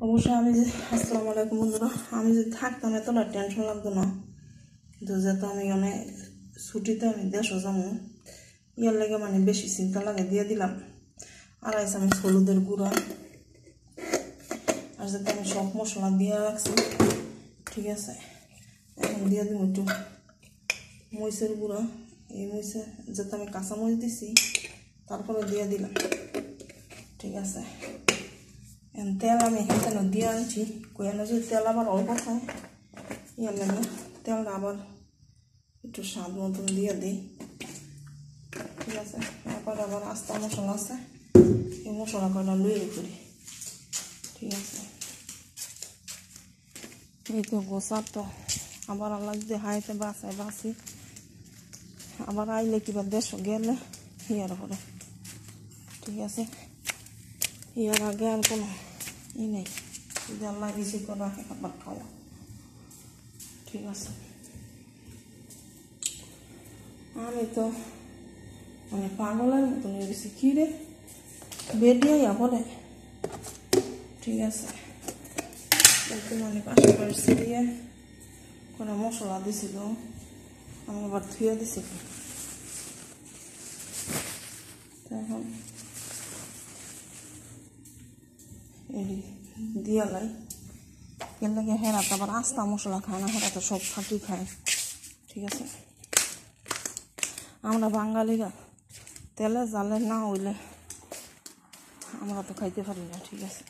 অবশ্য আমি যে আসসালামু আলাইকুম বন্ধুরা, আমি যদি থাকতাম এতটা টেনশন লাগতো না, কিন্তু যেহেতু আমি অনেক ছুটিতে আমি দেশও যাবো, ইয়ার লেগে মানে বেশি চিন্তা লাগে। দিয়ে দিলাম 2.5 চামচ হলুদের গুঁড়া, আর যাতে আমি সব মশলা দিয়ে রাখছি। ঠিক আছে, এখন দিয়ে দিব একটু মরিচের গুঁড়া। এই মরিচে যাতে আমি কাঁচা মরিচ দিছি, তারপরে দিয়ে দিলাম। ঠিক আছে, তেল আমি এখানে দিয়ে আনছি। কোয়ানো যদি তেল আবার অল্প খায়, ইয়ার লাগে তেলটা আবার একটু স্বাদ মতন দিয়ে দিই। ঠিক আছে, তারপর আবার আস্তা মশলা আছে, এই মশলা কটা লুয়ে করি। ঠিক আছে, এই তো গোসার তো আবার আল্লাহ যদি হাইতে বাঁচায় বাঁচি, আবার আইলে কিবা দেশ গেলে ইয়ার পরে। ঠিক আছে, ইয়ার আগে আর কোনো ই নেই, যদি আল্লাহ রিসি করা আবার খাওয়া। ঠিক আছে, আমি তো মানে পাগলের মতন হয়ে গেছি। কি রে বেডিয়া বলে। ঠিক আছে, একটু মানে পাশাপাশি দিয়ে কোনো মশলা দিছিল, আমি আবার ধুয়ে দিছি। এখন দিয়া লাই এর লাগে হেরা তো আবার আস্তা মশলা খায় না, হেরা তো সব ফাঁকি খায়। ঠিক আছে, আমরা বাঙালিরা তেলে জালে না হইলে আমরা তো খাইতে পারি না। ঠিক আছে,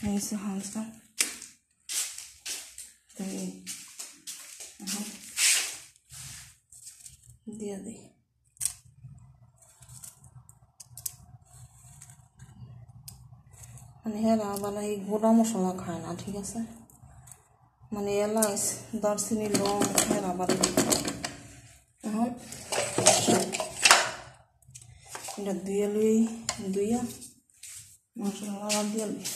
এইসে হাঁসটা দিয়ে দিই। মানে হেরা মানে এই গোটা মশলা খায় না। ঠিক আছে, মানে এলাচ দারচিনি লং হেরা বাড়ি। এখন এটা ধুয়ে লুই, ধুইয়া মশলা আবার দিয়ে লুই।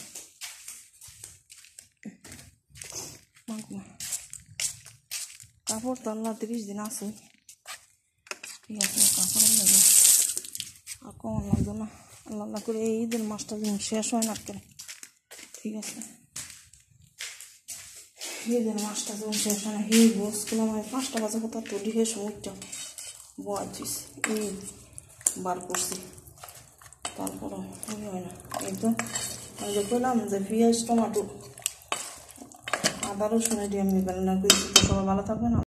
কাপড় তো আল্লাহ 30 দিন আছে। ঠিক আছে, কাপড় লাগে আর কমন লাগতো না। আল্লাহ করে এই ঈদের মাসটা যেন শেষ হয় না কেন। ঠিক আছে, ঈদের মাসটা যেমন শেষ হয় না। এই বসগুলাম আমি 5টা বাজে কোথাও তুলি হয়ে সময়টা বয়াছিস, এই বার করছি, তারপরও হয় না। এই তো আমি যে বললাম যে পেঁয়াজ টমাটো আদা রসুন দিয়ে আমি রান্না করেছি। তো সবাই ভালো থাকবে না।